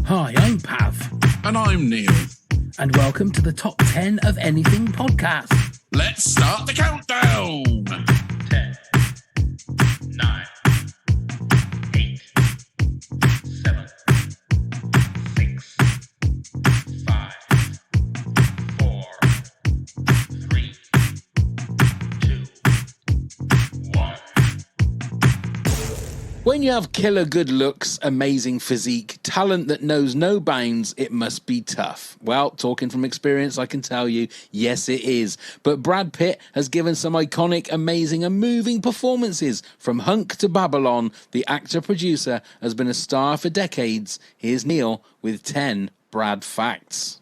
Hi, I'm Pav. And I'm Neil. And welcome to the Top 10 of Anything podcast. Let's start the countdown. 10, 9, 8, 7, 6, 5, 4, 3, 2, 1. When you have killer good looks, amazing physique, talent that knows no bounds, it must be tough. Well, talking from experience, I can tell you, yes, it is. But Brad Pitt has given some iconic, amazing and moving performances. From Hunk to Babylon, the actor-producer has been a star for decades. Here's Neil with 10 Brad facts.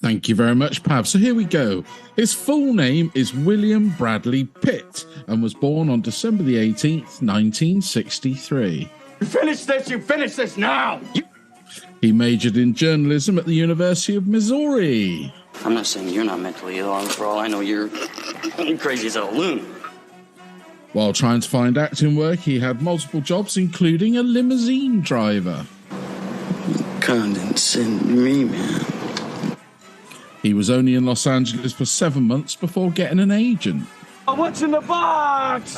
Thank you very much, Pav. So here we go. His full name is William Bradley Pitt and was born on December the 18th, 1963. You finish this now! He majored in journalism at the University of Missouri. I'm not saying you're not mentally ill. For all I know, you're crazy as a loon. While trying to find acting work, he had multiple jobs, including a limousine driver. Condescend me, man. He was only in Los Angeles for 7 months before getting an agent. Oh, what's in the box?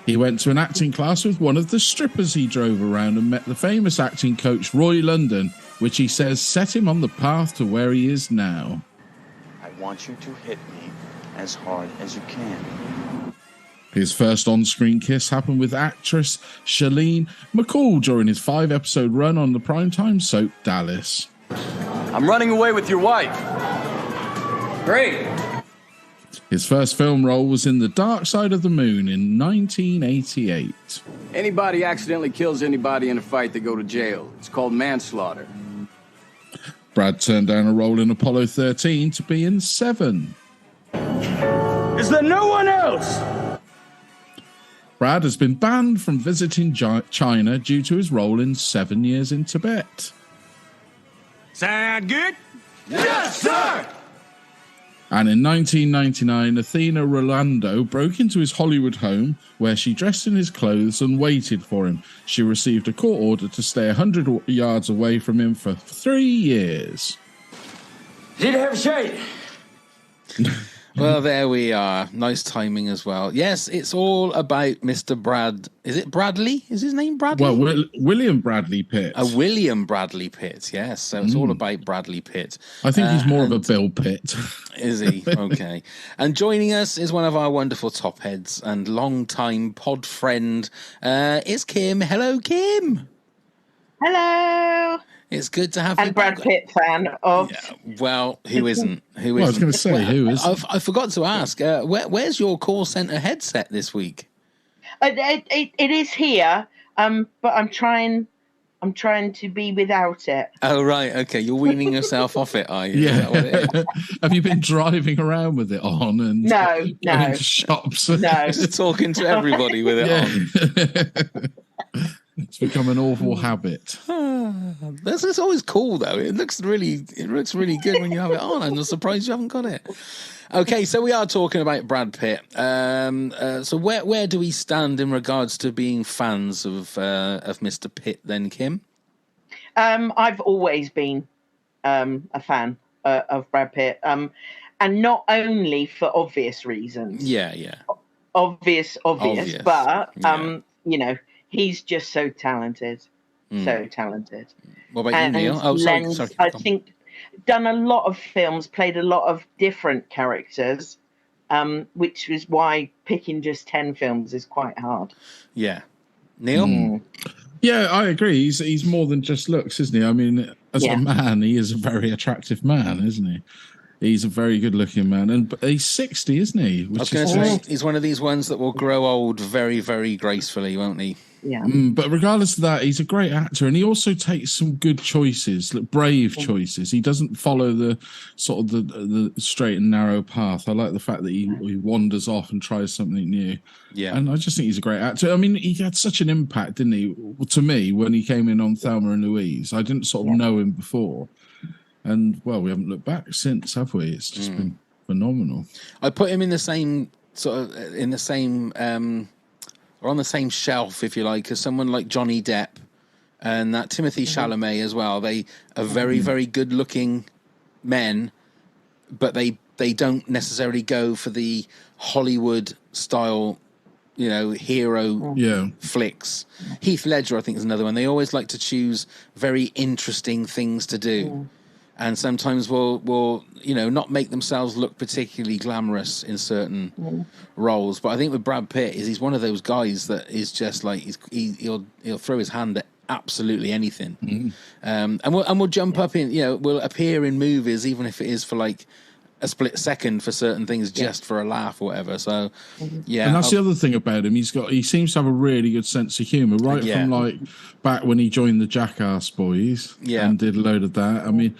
He went to an acting class with one of the strippers he drove around and met the famous acting coach Roy London, which he says set him on the path to where he is now. I want you to hit me as hard as you can. His first on-screen kiss happened with actress Shailene McCall during his 5-episode run on the primetime soap Dallas. I'm running away with your wife. Great. His first film role was in The Dark Side of the Moon in 1988. Anybody accidentally kills anybody in a fight, they go to jail. It's called manslaughter. Brad turned down a role in Apollo 13 to be in Seven. Is there no one else? Brad has been banned from visiting China due to his role in 7 Years in Tibet. Sound good? Yes, sir! And in 1999, Athena Rolando broke into his Hollywood home where she dressed in his clothes and waited for him. She received a court order to stay 100 yards away from him for 3 years. Did you have a shade? Well, there we are. Nice timing as well. Yes, it's all about Mr. Brad. Is it Bradley? Is his name Bradley? Well, William Bradley Pitt. William Bradley Pitt, yes. So it's all about Bradley Pitt. I think he's more of a Bill Pitt. Is he? Okay. And joining us is one of our wonderful top heads and long-time pod friend. Is Kim. Hello, Kim. Hello. It's good to have and you. Brad Pitt fan of. Yeah, well, who isn't? Who isn't? Well, I was going to say, who isn't? I forgot to ask. Where's your call center headset this week? It is here, but I'm trying to be without it. Oh right, okay. You're weaning yourself off it, are you? Yeah. Is that what it is? Have you been driving around with it on and going to shops? No. Talking to everybody with it on. It's become an awful habit. That's always cool though. It looks really good when you have it on. I'm surprised you haven't got it. Okay, so we are talking about Brad Pitt. So where do we stand in regards to being fans of Mr. Pitt then, Kim? I've always been a fan of Brad Pitt, and not only for obvious reasons. Yeah. Obvious. But you know, he's just so talented. So talented. What about you, Neil? Oh, sorry. I think done a lot of films, played a lot of different characters, which is why picking just 10 films is quite hard. Yeah. Neil? Yeah, I agree. He's more than just looks, isn't he? I mean, as a man, he is a very attractive man, isn't he? He's a very good-looking man, and he's 60, isn't he? I was going to say, he's one of these ones that will grow old very, very gracefully, won't he? Yeah. But regardless of that, he's a great actor, and he also takes some good choices, like brave choices. He doesn't follow the sort of the straight and narrow path. I like the fact that he wanders off and tries something new. Yeah. And I just think he's a great actor. I mean, he had such an impact, didn't he, to me, when he came in on Thelma and Louise. I didn't sort of know him before. And, well, we haven't looked back since, have we? It's just been phenomenal. I put him in the same sort of, in the same, or on the same shelf, if you like, as someone like Johnny Depp and that Timothy Chalamet as well. They are very, very good-looking men, but they don't necessarily go for the Hollywood style, hero flicks. Heath Ledger, I think, is another one. They always like to choose very interesting things to do, and sometimes will not make themselves look particularly glamorous in certain roles. But I think with Brad Pitt, he's one of those guys that is just like he'll throw his hand at absolutely anything, and we'll jump up in, we'll appear in movies even if it is for like a split second for certain things, just for a laugh or whatever. So and that's the other thing about him. He seems to have a really good sense of humor, right? From like back when he joined the Jackass Boys and did a load of that. I mean,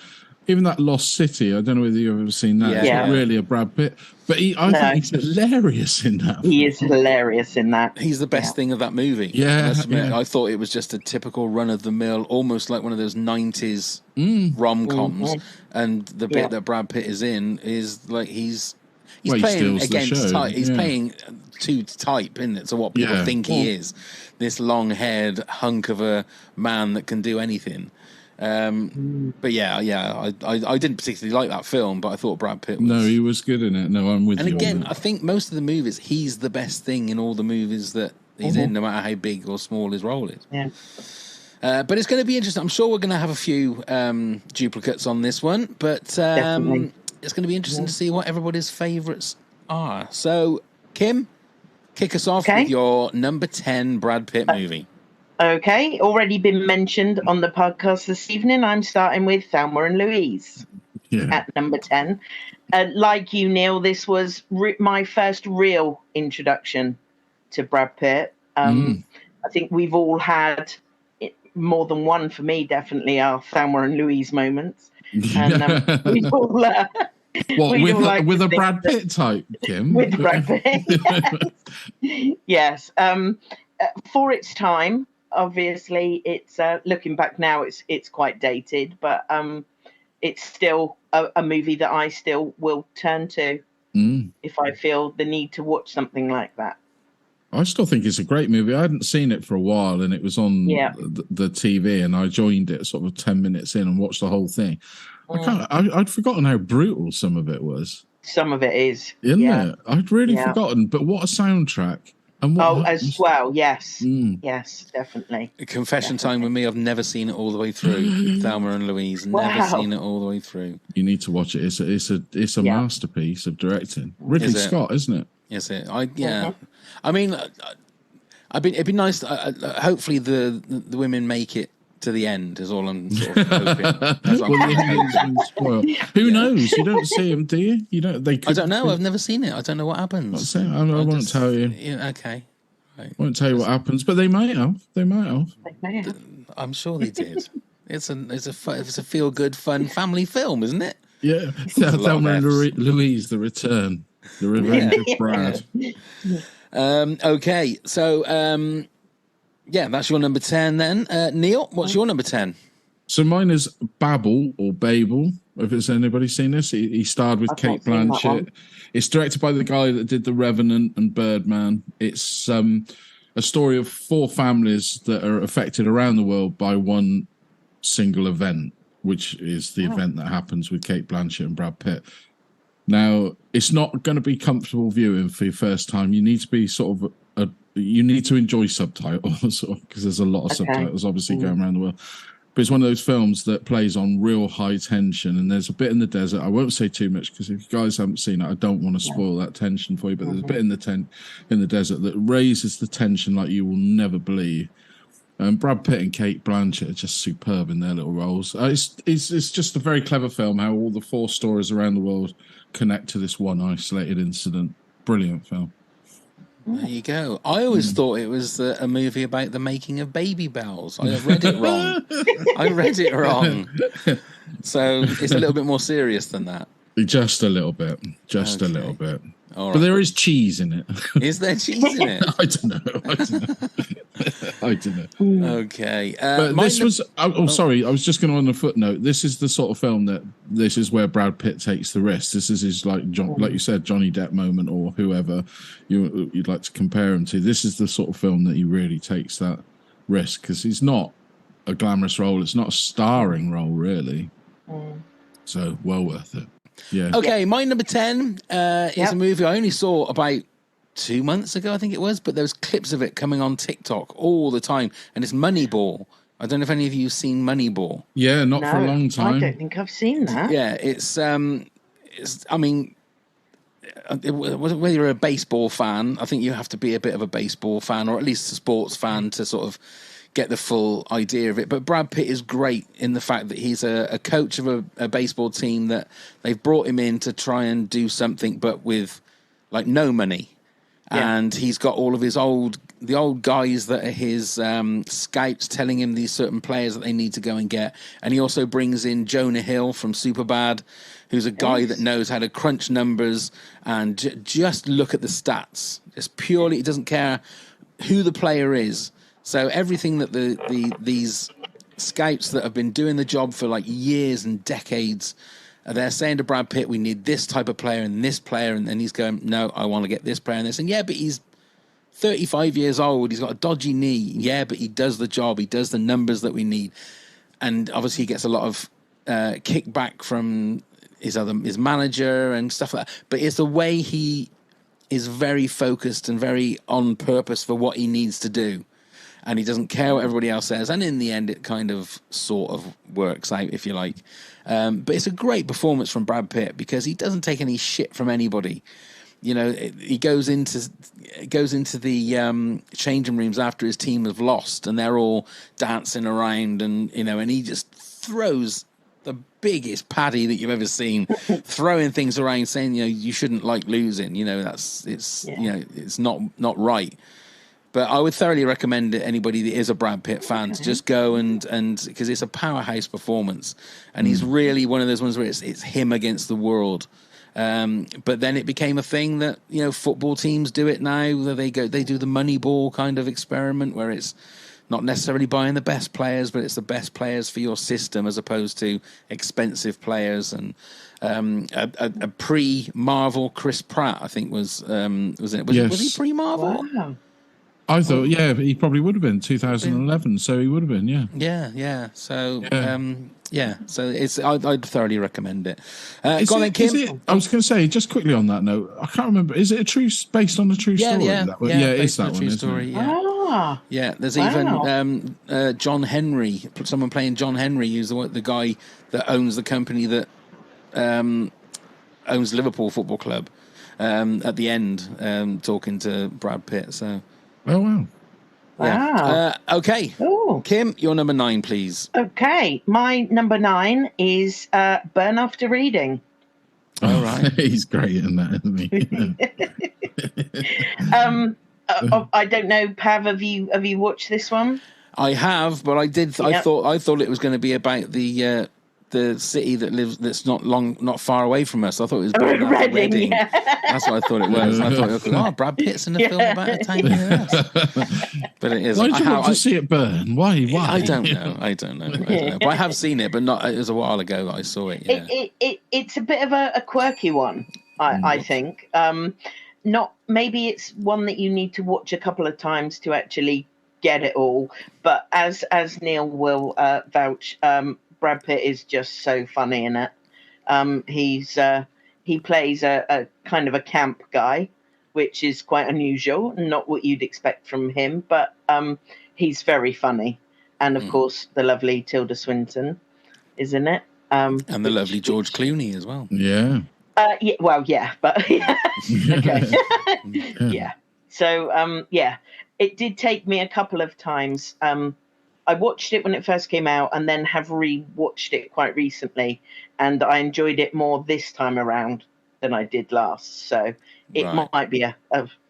even that Lost City, I don't know whether you've ever seen that. It's not really a Brad Pitt, but I think he's hilarious in that. He is hilarious in that. He's the best thing of that movie. I thought it was just a typical run-of-the-mill, almost like one of those 90s rom-coms, and the bit that Brad Pitt is in is like he's playing against type. He's playing to type, isn't it? So what people think he is, this long-haired hunk of a man that can do anything. But I didn't particularly like that film, but I thought Brad Pitt was... No, he was good in it. No, I'm with you. And again, I think most of the movies, he's the best thing in all the movies that he's in, no matter how big or small his role is. Yeah. But it's going to be interesting. I'm sure we're going to have a few duplicates on this one, but it's going to be interesting to see what everybody's favourites are. So, Kim, kick us off with your number 10 Brad Pitt movie. Okay, already been mentioned on the podcast this evening. I'm starting with Thelma and Louise at number 10. Like you, Neil, this was my first real introduction to Brad Pitt. I think we've all had more than one, for me, definitely, our Thelma and Louise moments. And we've all... with a Brad Pitt type, Kim? With Brad Pitt, yes. For its time, obviously, it's looking back now, it's quite dated, but it's still a movie that I still will turn to if I feel the need to watch something like that. I still think it's a great movie. I hadn't seen it for a while, and it was on the TV, and I joined it sort of 10 minutes in and watched the whole thing. I'd forgotten how brutal some of it was. Some of it is, isn't it? I'd really forgotten. But what a soundtrack! And as well, yes, yes, definitely. Confession time with me. I've never seen it all the way through. Thelma and Louise, never seen it all the way through. You need to watch it. It's a masterpiece of directing. Ridley Scott, isn't it? Is it? I mean, it'd be nice. Hopefully, the women make it to the end. Is all I'm sort of hoping. Who knows? You don't see them, do you? You don't. I don't know. I've never seen it. I don't know what happens. I won't tell you. Yeah, okay. Right. Won't tell you what happens, but they might have. I'm sure they did. It's a feel good, fun family film, isn't it? Yeah. Thelma and Louise, The Return, The Revenge of Brad. Okay, so that's your number 10 then. Neil, what's your number 10? So mine is Babel or Babel. If it's anybody seen this, he starred with Kate Blanchett. It's directed by the guy that did The Revenant and Birdman. It's a story of 4 families that are affected around the world by one single event, which is the event that happens with Kate Blanchett and Brad Pitt. Now, it's not going to be comfortable viewing for your first time. You need to be you need to enjoy subtitles because there's a lot of subtitles obviously going around the world. But it's one of those films that plays on real high tension, and there's a bit in the desert. I won't say too much because if you guys haven't seen it, I don't want to spoil that tension for you. But there's a bit in the desert that raises the tension like you will never believe. And Brad Pitt and Kate Blanchett are just superb in their little roles. It's just a very clever film how all the 4 stories around the world connect to this one isolated incident. Brilliant film. There you go. I always thought it was a movie about the making of Baby Bells. I read it wrong. So it's a little bit more serious than that. Just a little bit. A little bit. All right. But there is cheese in it. Is there cheese in it? I don't know. Okay. But this was... sorry. I was just going on a footnote. This is the sort of film that... This is where Brad Pitt takes the risk. This is his, like you said, Johnny Depp moment or whoever you'd like to compare him to. This is the sort of film that he really takes that risk because he's not a glamorous role. It's not a starring role, really. So well worth it. Yeah. Okay, my number 10 is a movie I only saw about 2 months ago, I think it was, but there's clips of it coming on TikTok all the time, and it's Moneyball. I don't know if any of you have seen Moneyball. Yeah, not for a long time. I don't think I've seen that. Yeah, it's I mean, whether you're a baseball fan, I think you have to be a bit of a baseball fan, or at least a sports fan, to sort of get the full idea of it. But Brad Pitt is great in the fact that he's a coach of a baseball team that they've brought him in to try and do something, but with like no money. Yeah. And he's got all of the old guys that are his scouts telling him these certain players that they need to go and get. And he also brings in Jonah Hill from Superbad, who's a guy that knows how to crunch numbers and just look at the stats. Just purely, he doesn't care who the player is. So everything that these scouts that have been doing the job for like years and decades, they're saying to Brad Pitt, we need this type of player and this player. And then he's going, no, I want to get this player and this. And yeah, but he's 35 years old. He's got a dodgy knee. Yeah, but he does the job. He does the numbers that we need. And obviously he gets a lot of kickback from his manager and stuff like that. But it's the way he is very focused and very on purpose for what he needs to do. And he doesn't care what everybody else says. And in the end, it kind of sort of works out, if you like. But it's a great performance from Brad Pitt because he doesn't take any shit from anybody. You know, he goes into the changing rooms after his team have lost, and they're all dancing around, and and he just throws the biggest paddy that you've ever seen, throwing things around, saying you shouldn't like losing. It's not right. But I would thoroughly recommend it, anybody that is a Brad Pitt fan, to just go and because it's a powerhouse performance, and he's really one of those ones where it's him against the world. But then it became a thing that football teams do it now. They do the Moneyball kind of experiment where it's not necessarily buying the best players, but it's the best players for your system as opposed to expensive players. And a pre-Marvel Chris Pratt, I think was it? Was he pre-Marvel? Wow. I thought, he probably would have been 2011, so he would have been, yeah. So, so it's I'd thoroughly recommend it. Go on then, Kim. I was going to say, just quickly on that note, I can't remember. Is it based on a true story? It's that one. True story. Yeah. There's even John Henry, someone playing John Henry, who's the guy that owns the company that owns Liverpool Football Club. At the end, talking to Brad Pitt. So. Oh, wow. Yeah. Wow. Okay. Ooh. Kim, your number 9, please. Okay. My number 9 is Burn After Reading. All right. He's great in that, isn't he? I don't know, Pav, have you watched this one? I have, but I did. Yep. I thought it was going to be about the city that's not far away from us. I thought it was Reading. Yeah. That's what I thought it was. I thought, Brad Pitt's in a film about a time near us. But it is. Why did you want to see it burn? Why? I don't know. But I have seen it, but not. It was a while ago that I saw it. Yeah. It's a bit of a quirky one, I think. Not maybe it's one that you need to watch a couple of times to actually get it all. But as Neil will vouch. Brad Pitt is just so funny in it. He plays a kind of a camp guy, which is quite unusual, not what you'd expect from him, but he's very funny. And of course, the lovely Tilda Swinton is in it. And the lovely George Clooney as well. Yeah. But okay. Yeah. So, it did take me a couple of times. I watched it when it first came out and then have re-watched it quite recently, and I enjoyed it more this time around than I did last. So it might be a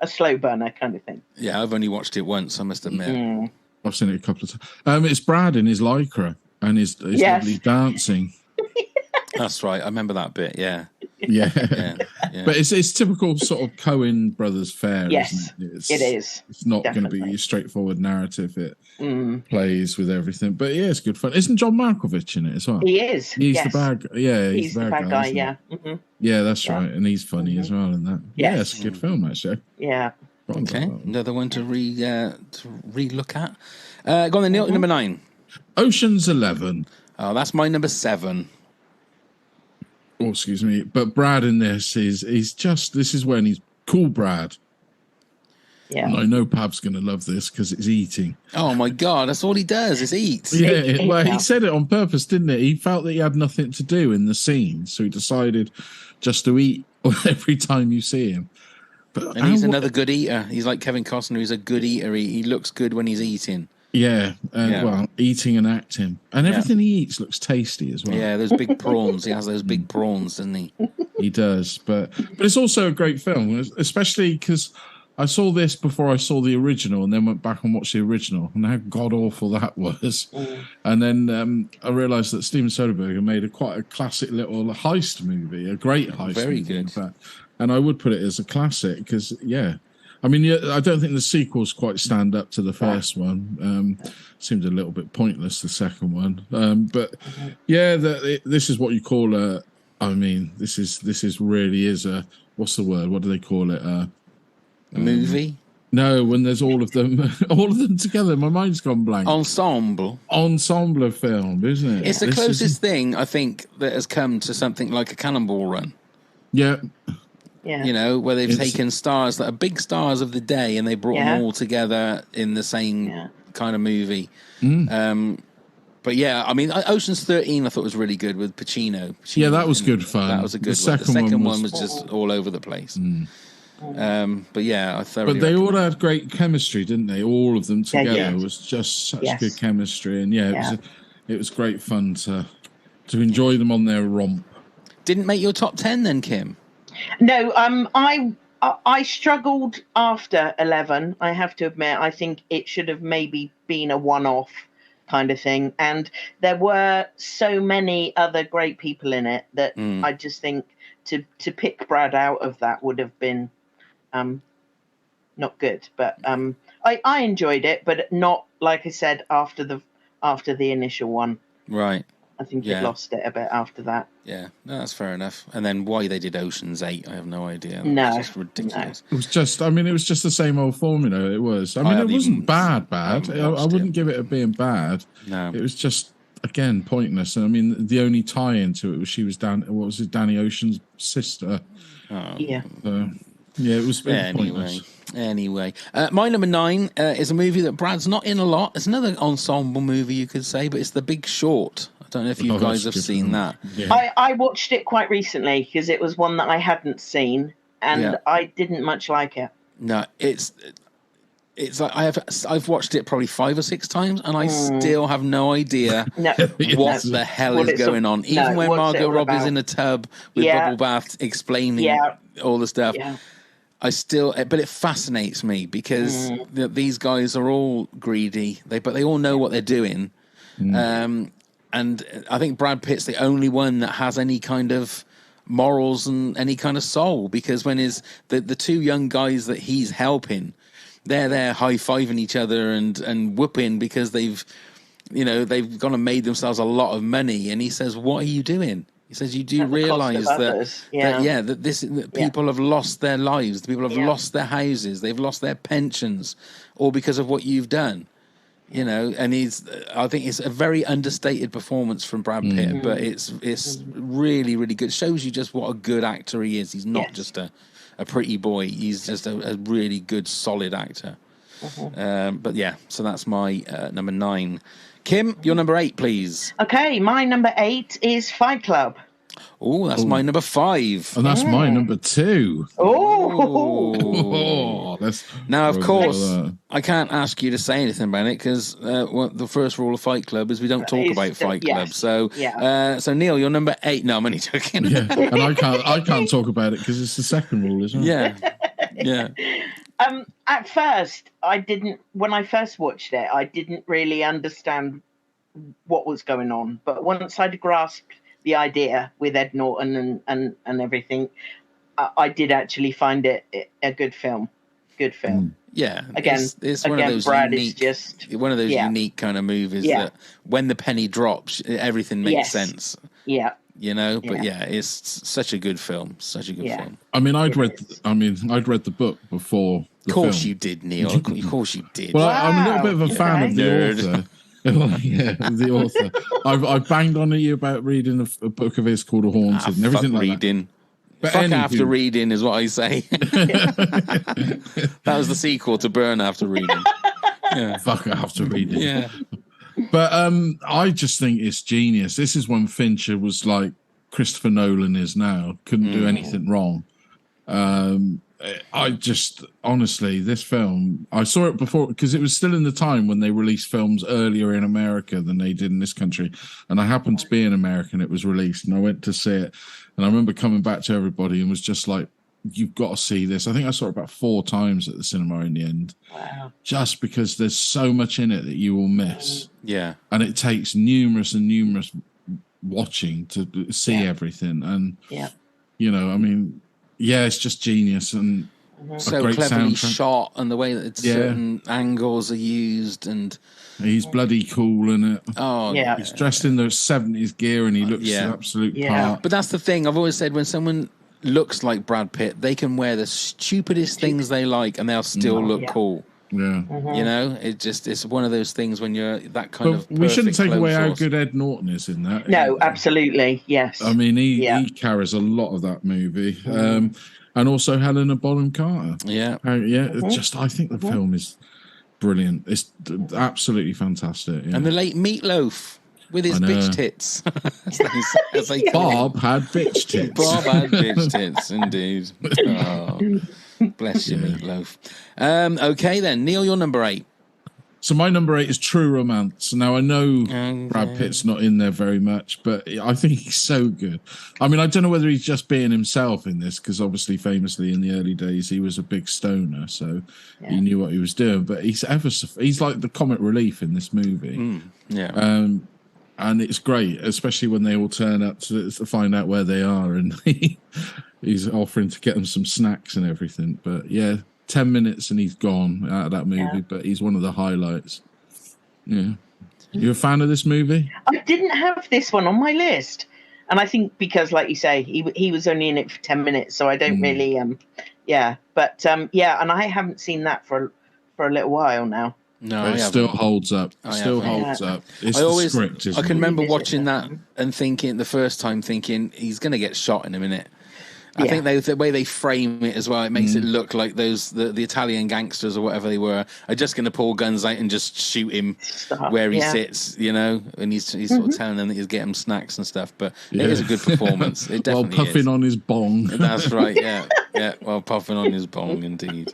slow burner kind of thing. Yeah, I've only watched it once, I must admit. I've seen it a couple of times. It's Brad in his lycra and his lovely dancing. That's right. I remember that bit. Yeah. Yeah. But it's typical sort of Coen brothers fare. Yes, isn't it? It is. It's not going to be a straightforward narrative. It plays with everything. But yeah, it's good fun. Isn't John Malkovich in it as well? He is. He's the bad. Yeah, he's the bad guy. Yeah. Mm-hmm. Yeah, that's right. And he's funny as well in that. Yes. Yeah, it's a good film actually. Yeah. Okay, another one to re-look at. Go on then, Neil, number 9. Ocean's 11. Oh, that's my number 7. Oh, excuse me. But Brad in this this is when he's cool Brad. Yeah. And I know Pav's going to love this because it's eating. Oh my God, that's all he does is eat. Yeah, he said it on purpose, didn't he? He felt that he had nothing to do in the scene, so he decided just to eat every time you see him. But And he's another good eater. He's like Kevin Costner. He's a good eater. He looks good when he's eating. Yeah, well, eating and acting. And everything he eats looks tasty as well. Yeah, those big prawns. He has those big prawns, doesn't he? He does. But it's also a great film, especially because I saw this before I saw the original and then went back and watched the original and how god-awful that was. And then I realised that Steven Soderbergh made quite a classic little heist movie, a great heist Very movie, in good. fact. And I would put it as a classic because, I mean, I don't think the sequels quite stand up to the first one. Seemed a little bit pointless, the second one. But this is what you call this is really a, what's the word? What do they call it? A movie? No, when there's all of them together. My mind's gone blank. Ensemble Film, isn't it? It's the closest thing, I think, that has come to something like a Cannonball Run. Yeah. Yeah. You know, where they've taken stars that are big stars of the day and they brought them all together in the same kind of movie. But yeah, I mean, Ocean's 13 I thought was really good with Pacino. Yeah, that was good fun. That was a good one. The second one was just all over the place. But yeah, I thoroughly. But they all had great chemistry, didn't they? All of them together was just such good chemistry, and it was great fun to enjoy them on their romp. Didn't make your top 10 then, Kim? No, I struggled after 11. I have to admit, I think it should have maybe been a one-off kind of thing, and there were so many other great people in it that I just think to pick Brad out of that would have been not good. But I enjoyed it, but not, like I said, after the initial one. Right. I think it lost it a bit after that. Yeah, no, that's fair enough. And then why they did Ocean's 8, I have no idea. No, it's just ridiculous. No. It was just the same old formula. It was. I mean, it wasn't bad. I wouldn't give it a being bad. No, it was just again pointless. And I mean, the only tie-in to it was she was Danny Ocean's sister. Oh. Yeah. Yeah, it was pointless. Anyway, my number 9 is a movie that Brad's not in a lot. It's another ensemble movie, you could say, but it's The Big Short. I don't know if you guys have seen that. Yeah. I watched it quite recently because it was one that I hadn't seen, and I didn't much like it. No, it's like I've watched it probably 5 or 6 times, and I still have no idea what the hell is going on. Even when Margot Robbie's in a tub with bubble bath explaining all the stuff. Yeah. But it fascinates me because these guys are all greedy, but they all know what they're doing. And I think Brad Pitt's the only one that has any kind of morals and any kind of soul, because when the 2 young guys that he's helping, they're there high-fiving each other and whooping because they've gone and made themselves a lot of money. And he says, "What are you doing?" He says, "You do realise that people have lost their lives, people have lost their houses, they've lost their pensions, all because of what you've done." You know, and I think it's a very understated performance from Brad Pitt, but it's really, really good. It shows you just what a good actor he is. He's not just a pretty boy. He's just a really good, solid actor. But yeah, so that's my number 9. Kim, your number 8, please. Okay, my number 8 is Fight Club. Oh, that's my number 5. And that's my number 2. Now, of course, I can't ask you to say anything about it because the first rule of Fight Club is we don't talk about Fight Club. So, so Neil, you're number 8. No, I'm only joking. Yeah, and I can't talk about it because it's the second rule, isn't it? Yeah. At first, when I first watched it, I didn't really understand what was going on. But once I'd grasped the idea with Ed Norton and everything, I did actually find it a good film. Yeah, again, it's one of those Brad unique, is just one of those unique kind of movies that when the penny drops, everything makes sense. Yeah. You know, but it's such a good film. Such a good film. I mean, I'd read the book before. Of course you did, Neil. Of course you did. Well, I'm a little bit of a fan of the author. Yeah, the author. I've banged on at you about reading a book of his called A Haunted and everything like reading. that. But Fuck after reading is what I say. That was the sequel to Burn After Reading. Yeah. Fuck after reading. Yeah. But I just think it's genius. This is when Fincher was like Christopher Nolan is now. Couldn't do anything wrong. I just, honestly, this film, I saw it before because it was still in the time when they released films earlier in America than they did in this country. And I happened to be in America and it was released and I went to see it. And I remember coming back to everybody and was just like, you've got to see this. I think I saw it about 4 times at the cinema in the end. Wow. Just because there's so much in it that you will miss. Yeah. And it takes numerous and numerous watching to see everything. And, you know, I mean, yeah, it's just genius and so great cleverly soundtrack. shot, and the way that certain angles are used, and he's bloody cool in it. Oh, he's dressed in the 70s gear and he looks the absolute part. But that's the thing. I've always said when someone looks like Brad Pitt, they can wear the stupidest things they like, and they'll still look cool. Yeah, you know, it's one of those things when you're that kind of. We shouldn't take away how good Ed Norton is in that. No, absolutely, yes. I mean, he carries a lot of that movie, and also Helena Bonham Carter. Yeah, Just I think the film is brilliant. It's absolutely fantastic. Yeah. And the late Meatloaf with his bitch tits. as they Bob had bitch tits. Bob had bitch tits, indeed. Oh. Bless you, Meatloaf. Okay, then. Neil, your number 8. So my number 8 is True Romance. Now, I know Brad Pitt's not in there very much, but I think he's so good. I mean, I don't know whether he's just being himself in this, because obviously, famously, in the early days, he was a big stoner, so he knew what he was doing. But he's like the comic relief in this movie. And it's great, especially when they all turn up to find out where they are, and he's offering to get them some snacks and everything. But yeah, 10 minutes and he's gone out of that movie, but he's one of the highlights. Yeah. You a fan of this movie? I didn't have this one on my list. And I think because, like you say, he was only in it for 10 minutes, so I don't really, But, and I haven't seen that for a little while now. No, but it still holds up. Still holds up. It's the script, I can remember watching that and thinking, the first time thinking, he's going to get shot in a minute. I think the way they frame it as well, it makes it look like the Italian gangsters or whatever they were are just going to pull guns out and just shoot him where he sits, you know, and he's sort of telling them that he's getting snacks and stuff. But it is a good performance. It definitely while puffing on his bong. That's right. Yeah. While puffing on his bong, indeed.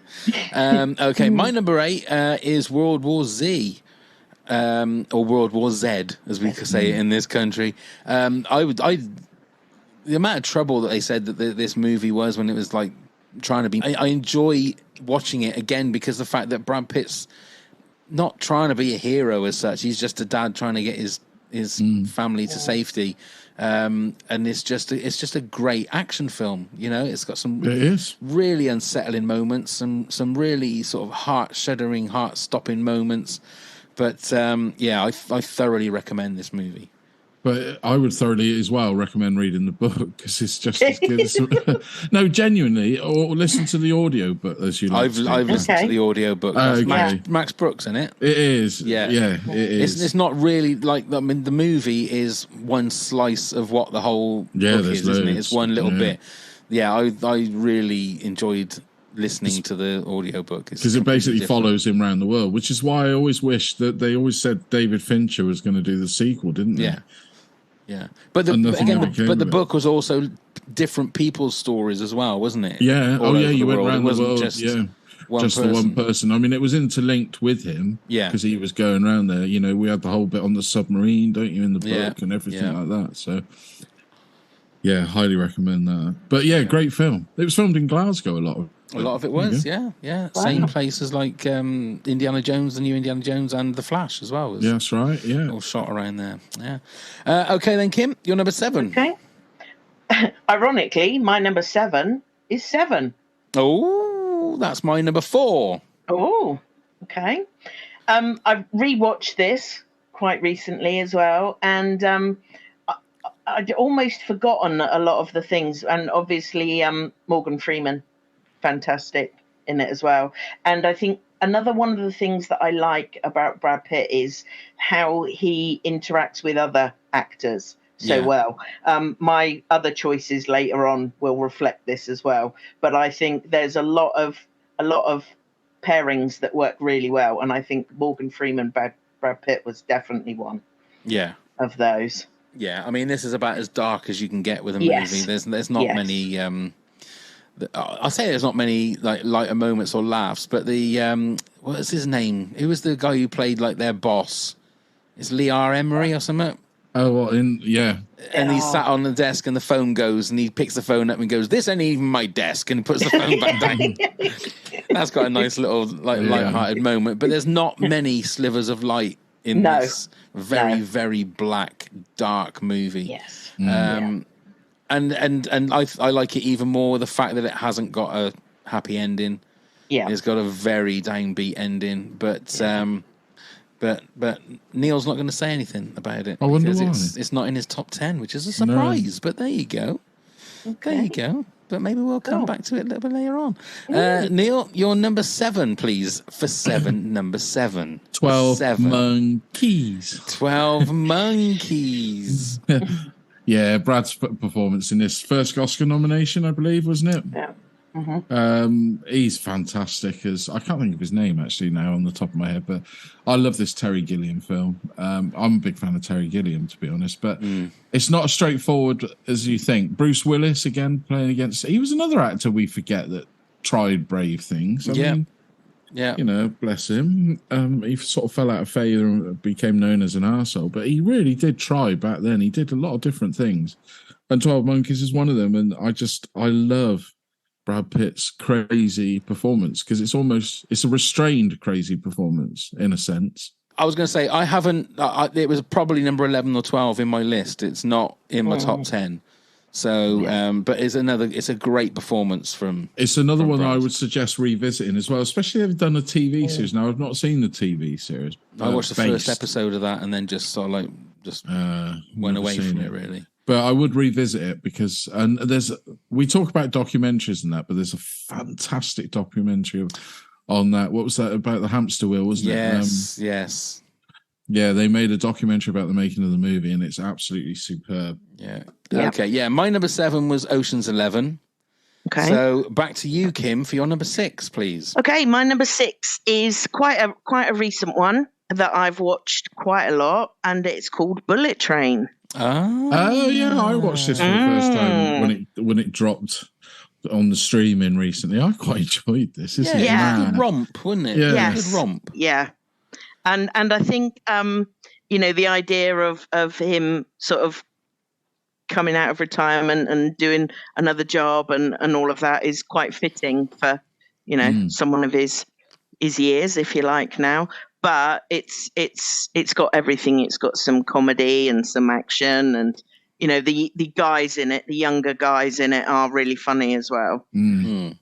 Okay, my number 8 is World War Z. Or World War Z, as we could say it in this country. The amount of trouble that they said that this movie was when it was like trying to be. I enjoy watching it again because the fact that Brad Pitt's not trying to be a hero as such. He's just a dad trying to get his family to safety. And it's just a great action film. You know, it's got some really unsettling moments, some really sort of heart-shuddering, heart-stopping moments. But I thoroughly recommend this movie. But I would thoroughly as well recommend reading the book because it's just as good as... No, genuinely, or listen to the audio book as you like. I've listened to the audio book. Max Brooks, isn't it? It is. Yeah, it is. It's not really like... I mean, the movie is one slice of what the whole book is, isn't it? It's one little bit. Yeah, I really enjoyed listening to the audiobook because it basically follows him around the world, which is why I always wish that they always said David Fincher was going to do the sequel, didn't they? Yeah, but the book was also different people's stories as well, wasn't it? Yeah. You went around the world. Just the one person. I mean, it was interlinked with him. Yeah, because he was going around there. You know, we had the whole bit on the submarine, don't you, in the book and everything like that. So, yeah, highly recommend that. But yeah, great film. It was filmed in Glasgow. A lot of it was, yeah. Wow. Same place as like Indiana Jones, the new Indiana Jones, and The Flash as well. Yeah, that's right, yeah. All shot around there, yeah. Okay then, Kim, you're number 7. Okay. Ironically, my number 7 is 7. Oh, that's my number 4. Oh, okay. I've rewatched this quite recently as well, and I'd almost forgotten a lot of the things, and obviously Morgan Freeman. Fantastic in it as well, and I think another one of the things that I like about Brad Pitt is how he interacts with other actors so well. My other choices later on will reflect this as well, but I think there's a lot of pairings that work really well, and I think Morgan Freeman, Brad Pitt was definitely one. Yeah. Of those. Yeah, I mean, this is about as dark as you can get with a Yes. movie. There's not many. I'll say there's not many like lighter moments or laughs, but the what was his name? Who was the guy who played like their boss? It's Lee R. Emery or something. Oh, well, and he sat on the desk, and the phone goes, and he picks the phone up and goes, "This ain't even my desk," and puts the phone back down. That's got a nice little light-hearted moment, but there's not many slivers of light in this very black, dark movie. Yes. And I like it even more the fact that it hasn't got a happy ending. Yeah. It's got a very downbeat ending, but Neil's not going to say anything about it. I wonder why. It's not in his top 10, which is a surprise. No. But there you go. Okay. There you go. But maybe we'll come back to it a little bit later on. Neil, your number 7, please, for number 7. 12 Monkeys. 12 Monkeys. Yeah, Brad's performance in this first Oscar nomination, I believe, wasn't it? Yeah. He's fantastic as I can't think of his name actually now on the top of my head, but I love this Terry Gilliam film. I'm a big fan of Terry Gilliam, to be honest, but it's not as straightforward as you think. Bruce Willis again playing against. He was another actor we forget that tried brave things. I mean, you know, bless him. He sort of fell out of favour and became known as an arsehole, but he really did try back then. He did a lot of different things, and 12 Monkeys is one of them. And I love Brad Pitt's crazy performance because it's a restrained crazy performance in a sense. I was going to say I haven't. It was probably number 11 or 12 in my list. It's not in my top 10. So, but it's a great performance from. It's another one Brad. I would suggest revisiting as well, especially if they've done a TV series. Now I've not seen the TV series. I watched the first episode of that and then just sort of went away from it really. But I would revisit it because, and we talk about documentaries and that, but there's a fantastic documentary on that. What was that about the hamster wheel, wasn't it? Yes. Yeah, they made a documentary about the making of the movie and it's absolutely superb. Yeah. Okay, yeah. My number 7 was Ocean's 11. Okay. So back to you, Kim, for your number 6, please. Okay, my number 6 is quite a recent one that I've watched quite a lot, and it's called Bullet Train. Oh yeah, I watched this for the first time when it dropped on the streaming recently. I quite enjoyed this. Isn't it? Yeah, good romp, wasn't it? Yeah, yes. Good romp. Yeah, and I think the idea of him sort of coming out of retirement and doing another job and all of that is quite fitting for someone of his years, if you like now. But it's got everything. It's got some comedy and some action, and the guys in it, the younger guys in it, are really funny as well. I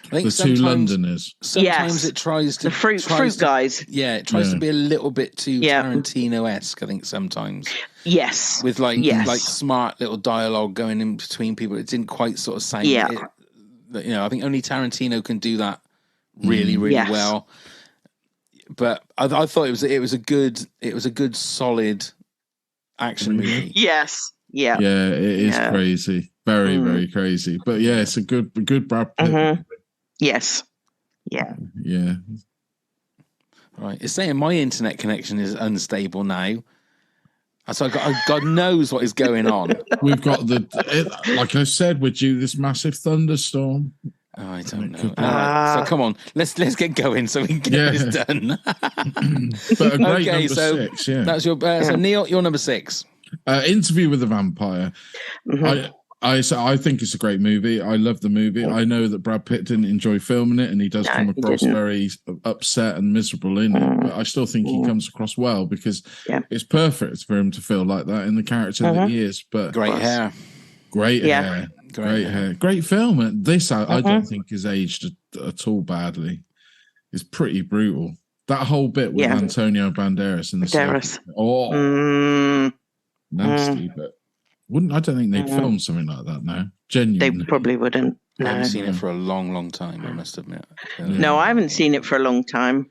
think the two Londoners. Sometimes it tries to the fruit guys. Yeah, it tries to be a little bit too Tarantino-esque. I think sometimes. Yes. With like smart little dialogue going in between people, it didn't quite sort of sound. Yeah. I think only Tarantino can do that really well. But I thought it was a good solid action movie. Yes. Yeah. Yeah, it is crazy. Very, very crazy. But yeah, it's a good Brad Pitt. Mm-hmm. Yes. Yeah. Yeah. Right. It's saying my internet connection is unstable now. So God knows what is going on. We've got like I said, we're due this massive thunderstorm. Oh, I don't know. So come on, let's get going so we can get this done. But a great number 6. Yeah, that's your. So Neil, your number 6. Interview with the Vampire. Mm-hmm. I think it's a great movie. I love the movie. I know that Brad Pitt didn't enjoy filming it, and he does come across very upset and miserable in it. But I still think he comes across well because it's perfect for him to feel like that in the character that he is. But great hair. Great hair. Great film. And this, I don't think is aged at all badly. It's pretty brutal. That whole bit with Antonio Banderas in the nasty. But I don't think they'd film something like that now. Genuinely, they probably wouldn't. I haven't No. seen it for a long, long time, I must admit. No, I haven't seen it for a long time.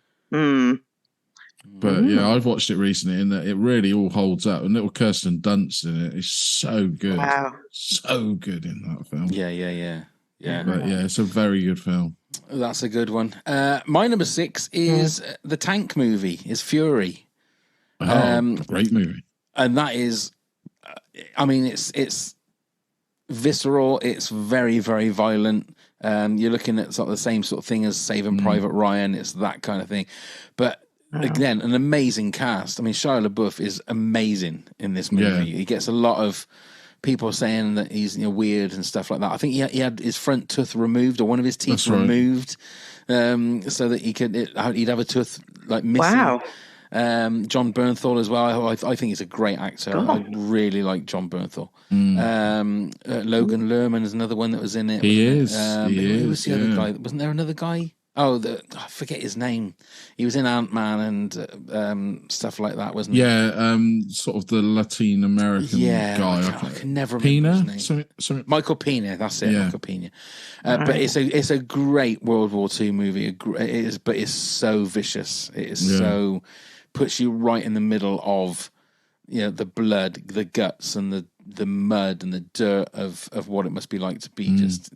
But yeah, I've watched it recently, and it really all holds up. And little Kirsten Dunst in it is so good. Wow. So good in that film. Yeah. But yeah, it's a very good film. That's a good one. My number 6 is the tank movie, is Fury. Great movie. And that is, I mean, it's visceral. It's very, very violent. You're looking at sort of the same sort of thing as Saving Private Ryan. It's that kind of thing. But again, an amazing cast. I mean, Shia LaBeouf is amazing in this movie. Yeah. He gets a lot of people saying that he's weird and stuff like that. I think he had his front tooth removed, or one of his teeth removed, so that he'd have a tooth like missing. Wow. John Bernthal as well. I think he's a great actor. God. I really like John Bernthal. Logan Lerman is another one that was in it. He wasn't is. it? Who was the other guy? Wasn't there another guy? Oh, I forget his name. He was in Ant-Man and stuff like that, wasn't he? Yeah, sort of the Latin American guy. I can never remember his name. Something. Michael Pena, that's it. Yeah. Michael Pena. But it's a great World War II movie. But it's so vicious. It is so puts you right in the middle of the blood, the guts, and the mud and the dirt of what it must be like to be just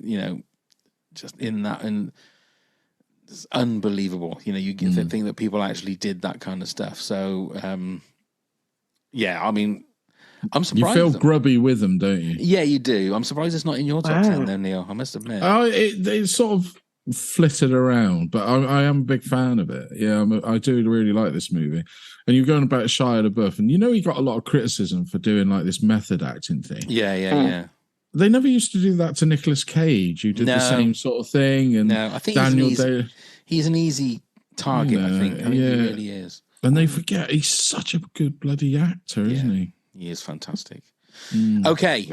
in that. And it's unbelievable. You get to think that people actually did that kind of stuff. So I mean, I'm surprised. You feel grubby with them, don't you? Yeah, you do. I'm surprised it's not in your top 10 then, Neil. I must admit. Oh, it sort of flitted around, but I am a big fan of it. Yeah, I do really like this movie. And you're going about Shia LaBeouf, and he got a lot of criticism for doing like this method acting thing. Yeah. They never used to do that to Nicolas Cage, who did the same sort of thing. And I think he's an easy target. I think he really is. And they forget he's such a good bloody actor, isn't he? He is fantastic. Okay,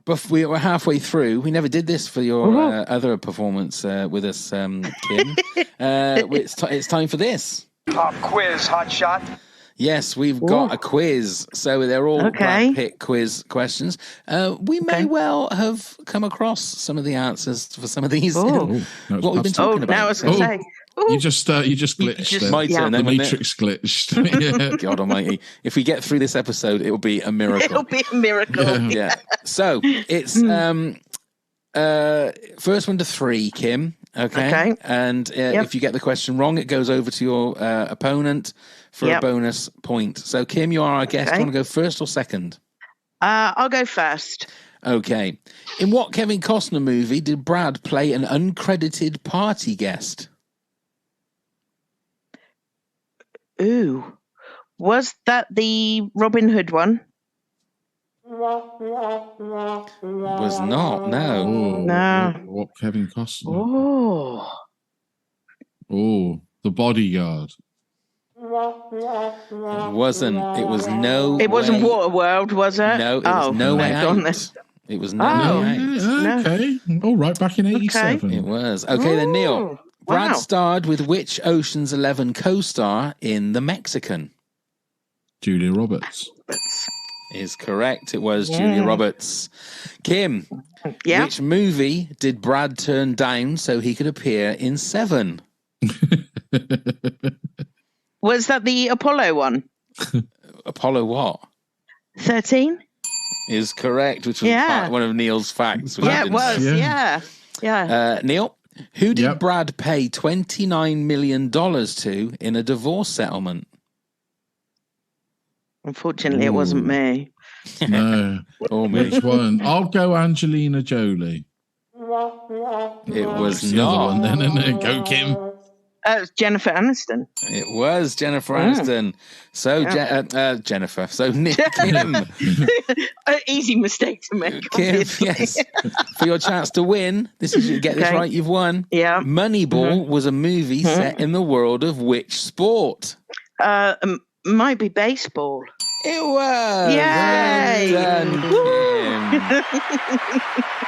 but we're halfway through. We never did this for your other performance with us, Kim. It's time for this. Pop quiz, hot shot. Yes, we've got a quiz. So they're all Brad Pitt quiz questions. We may well have come across some of the answers for some of these. What we've been talking about. Now I was going to say. You just glitched. There. My turn. The Matrix glitched. God Almighty! If we get through this episode, it will be a miracle. It'll be a miracle. Yeah. So it's first one to 3, Kim. Okay. And if you get the question wrong, it goes over to your opponent for a bonus point. So Kim, you are our guest. Do you want to go first or second? I'll go first. Okay. In what Kevin Costner movie did Brad play an uncredited party guest? Ooh. Was that the Robin Hood one? Was not, no. No. What Kevin Costner? Oh, The Bodyguard. It wasn't. It was no. It wasn't Waterworld, was it? No, it was No Way Out. It was No Way Out. Okay. All right, back in 87. It was. Okay, then Neil. Brad starred with which Ocean's 11 co-star in The Mexican? Julia Roberts. Is correct. It was Julia Roberts. Kim, which movie did Brad turn down so he could appear in 7? Was that the Apollo one? Apollo what? 13? Is correct, which was one of Neil's facts. Yeah, it was. Yeah. Neil, who did Brad pay $29 million to in a divorce settlement? Unfortunately, it wasn't me. No. Or me. Which one? I'll go Angelina Jolie. It was the not. Other one, then, isn't it? Go Kim. It was Jennifer Aniston. It was Jennifer Aniston. So Jennifer. So Nick, Kim. Easy mistake to make. Kim, yes. For your chance to win, this is get this right. You've won. Yeah. Moneyball was a movie set in the world of which sport? Might be baseball. It was. Yay! Well done, Kim.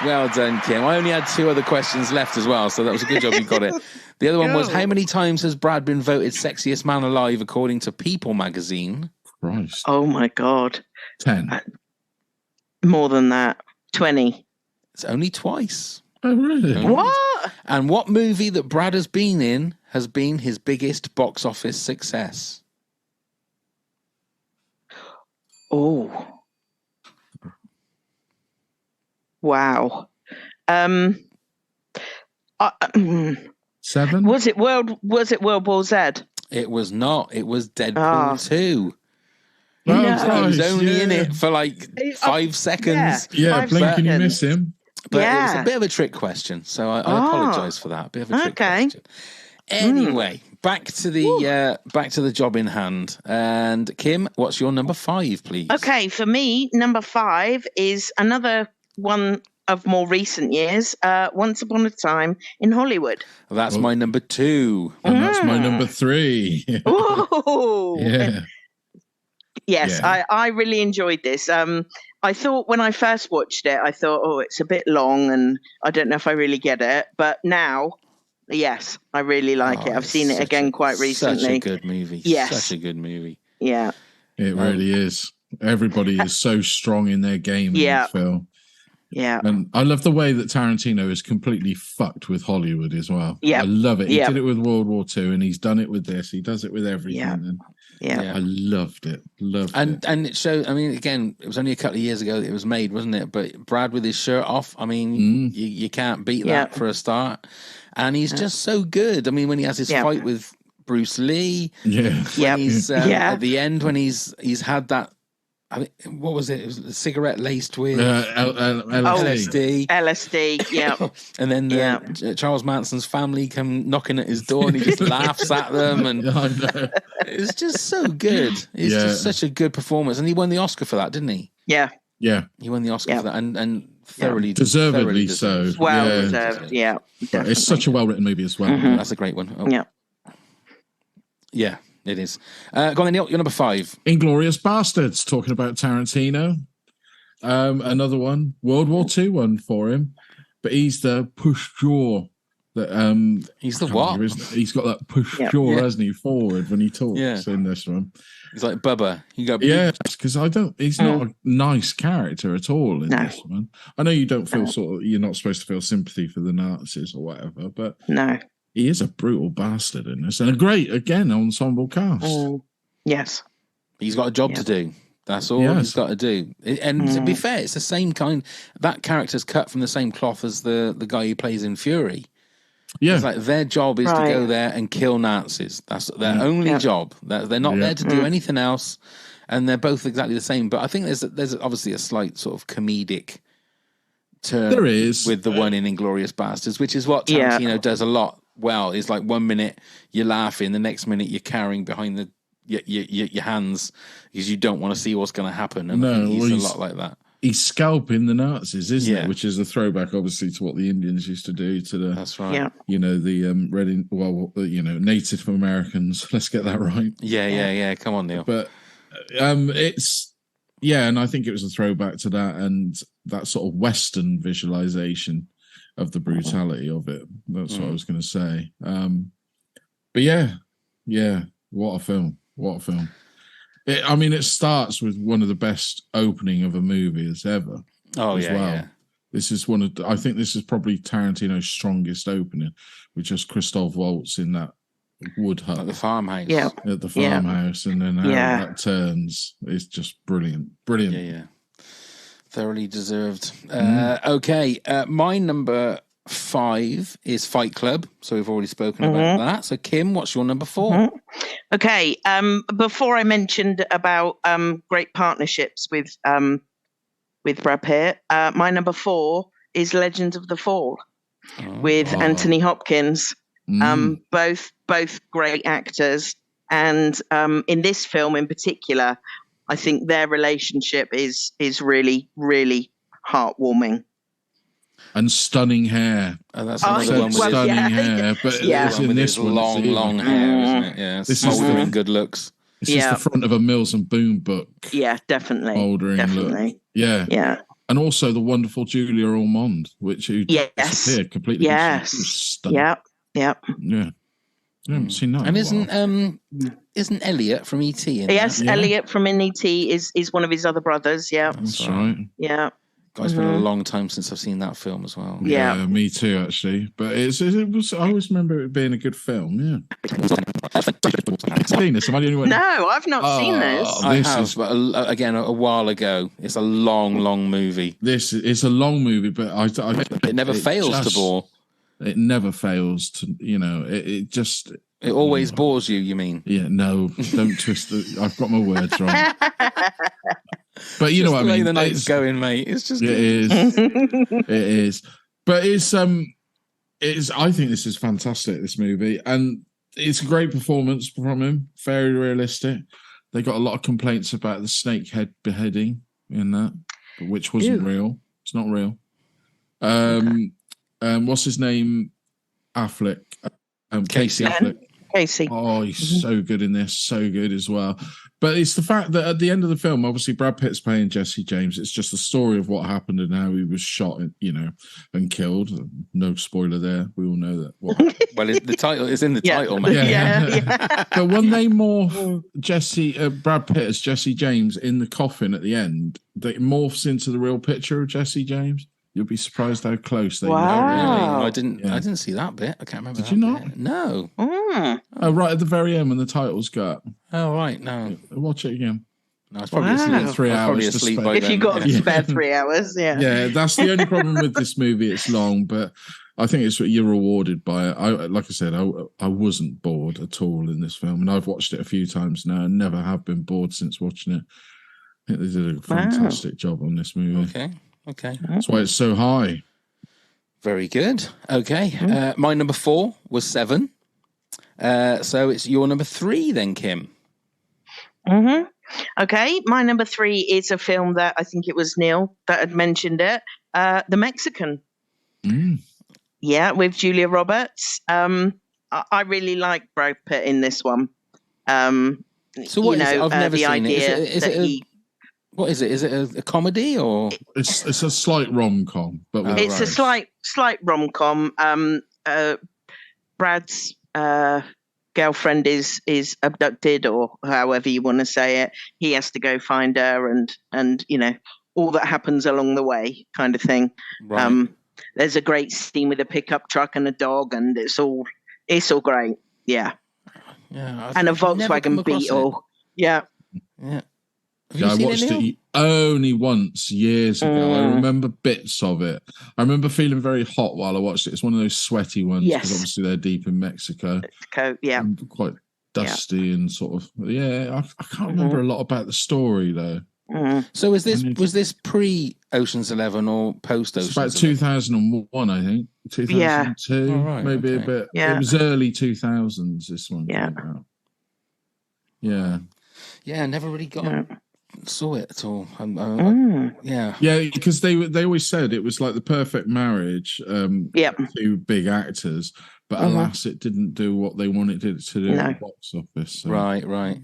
Well done, Kim. I only had 2 other questions left as well, so that was a good job you got it. The other one was, how many times has Brad been voted sexiest man alive according to People magazine? Christ. Oh, my God. 10. More than that. 20. It's only twice. Oh, really? What? And what movie that Brad has been in has been his biggest box office success? Oh. Wow. 7? Was it World War Z? It was not. It was Deadpool Ah. 2. Oh, No. He was Christ, only in yeah. it for like 5 seconds. Yeah, 5 blink and you seconds. miss him. But it was Yeah. a bit of a trick question, so I Ah. apologise for that. A bit of a trick Okay. question. Anyway, back to the job in hand. And Kim, what's your number 5, please? Okay, for me, number 5 is another one of more recent years. Once Upon a Time in Hollywood. That's my number 2. And that's my number 3. Oh, Yeah. yes, Yeah. I really enjoyed this. I thought when I first watched it, I thought, oh, it's a bit long and I don't know if I really get it. But now, yes, I really like it. I've seen it again quite recently. Such a good movie. Yes. Such a good movie. Yeah. It really is. Everybody is so strong in their game in Yeah. this film. Yeah. And I love the way that Tarantino is completely fucked with Hollywood as well. Yeah. I love it. He Yeah. did it with World War II and he's done it with this. He does it with everything. Yeah. And Yeah. I loved it. Loved it. And it showed, I mean, again, it was only a couple of years ago that it was made, wasn't it? But Brad with his shirt off, I mean, you can't beat that for a start. And he's just so good. I mean, when he has his fight with Bruce Lee, Yeah. when he's at the end, when he's had that, I mean, what was it? It was a cigarette laced with LSD. LSD, yeah. And then Charles Manson's family come knocking at his door and he just laughs at them. And I know. it's just so good. It's just such a good performance. And he won the Oscar for that, didn't he? Yeah. Yeah. He won the Oscar for that and thoroughly Deservedly so. Well deserved, yeah. Definitely. It's such a well-written movie as well. Mm-hmm. That's a great one. Oh. Yeah. Yeah, it is. Go on then, Neil, you're number 5. Inglourious Bastards, talking about Tarantino. Another one, World War II one for him, but he's the push jaw. That he's the what? He's got that push jaw, hasn't he? Forward when he talks in this one. He's like Bubba. You go, because he's not a nice character at all in this one. I know you don't feel you're not supposed to feel sympathy for the Nazis or whatever, but no. He is a brutal bastard in this, and a great, again, ensemble cast. Yes. He's got a job to do. That's all he's got to do. And to be fair, it's the same kind. That character's cut from the same cloth as the guy who plays in Fury. Yeah. It's like their job is to go there and kill Nazis. That's their only job. They're not there to do anything else. And they're both exactly the same. But I think there's obviously a slight sort of comedic turn there is with the one in Inglourious Bastards, which is what Tarantino does a lot. Well, it's like 1 minute you're laughing, the next minute you're carrying behind your hands because you don't want to see what's going to happen. And I think he's a lot like that. He's scalping the Nazis, isn't it? Which is a throwback, obviously, to what the Indians used to do to the. That's right. You know the Native Americans. Let's get that right. Yeah. Come on, Neil. But it's and I think it was a throwback to that and that sort of Western visualization of the brutality of it. That's what I was going to say. But what a film. It starts with one of the best opening of a movie as ever. Oh, yeah. This is I think this is probably Tarantino's strongest opening, with just Christoph Waltz in that wood hut. At the farmhouse. Yeah. At the farmhouse, and then how that turns. It's just brilliant. Brilliant. Yeah. Thoroughly deserved. Okay, my number 5 is Fight Club. So we've already spoken about that. So Kim, what's your number 4? Okay. Before I mentioned about great partnerships with Brad Pitt, my number 4 is Legends of the Fall with Anthony Hopkins. Both great actors, and in this film in particular, I think their relationship is really, really heartwarming. And stunning hair. And that's another one with stunning hair. But it's in this one, long hair, isn't it? Yeah, this smouldering good looks. This is the front of a Mills and Boon book. Yeah, definitely. Smouldering look. Yeah. And also the wonderful Julia Ormond, which disappeared completely. Yes. Stunning. Yeah. Yeah. I haven't seen that. And isn't Elliot from ET in Yes, that? Elliot from ET is one of his other brothers. Yeah. That's right. Yeah. It's been a long time since I've seen that film as well. Yeah. Me too, actually. But it was. I always remember it being a good film. Yeah. Seen this? Am I the only one? No, I've not seen this. I have, but again, a while ago. It's a long movie. It's a long movie, but It never fails to bore. It never fails to, it just... It always bores you, you mean? Yeah, no, don't twist it. I've got my words wrong. But you know what I mean? The night's going, mate. It's just... It is. It is. But it's, I think this is fantastic, this movie. And it's a great performance from him. Very realistic. They got a lot of complaints about the snakehead beheading in that, which wasn't real. It's not real. What's his name? Affleck. Casey Affleck. Casey. Oh, he's so good in this. So good as well. But it's the fact that at the end of the film, obviously Brad Pitt's playing Jesse James. It's just the story of what happened and how he was shot, and killed. No spoiler there. We all know that. Well, the title is in the title, mate. Yeah. But when they morph Brad Pitt as Jesse James in the coffin at the end, it morphs into the real picture of Jesse James. You'll be surprised how close they Really? Wow. I didn't see that bit. I can't remember. Did you not? Bit. No. Mm. Oh, right at the very end when the titles go up. Oh, right. No. Watch it again. No, it's probably Wow. asleep. 3 I was hours probably to asleep spare. by If then. you got yeah. spare 3 hours, yeah. Yeah, that's the only problem with this movie. It's long, but I think it's what you're rewarded by it. Like I said, I wasn't bored at all in this film, and I've watched it a few times now and never have been bored since watching it. I think they did a fantastic job on this movie. Okay. That's why it's so high. Very good. Okay. My number 4 was 7. So it's your number 3 then, Kim. Mm-hmm. Okay, my number 3 is a film that I think it was Neil that had mentioned it. The Mexican. Mm. Yeah, with Julia Roberts. I really like Brad Pitt in this one. So what is it? I've never the seen it. idea Is that it what is it? Is it a comedy or? It's a slight rom-com, but it's a slight rom-com. Brad's girlfriend is abducted, or however you want to say it. He has to go find her, and all that happens along the way, kind of thing. Right. There's a great scene with a pickup truck and a dog, and it's all great. Yeah. Yeah. And a Volkswagen Beetle. Yeah. Yeah. I watched it only once years ago. I remember bits of it. I remember feeling very hot while I watched it. It's one of those sweaty ones because obviously they're deep in Mexico. Yeah. And quite dusty and sort of. Yeah, I can't remember a lot about the story though. So was this pre Ocean's 11 or post Ocean's? It's about 2001, I think. 2002, maybe a bit. Yeah. It was early 2000s. This one. Yeah. Came out. Yeah. Yeah, I never really saw it at all. Yeah, because they always said it was like the perfect marriage. Two big actors, but alas, it didn't do what they wanted it to do at the box office. So. Right.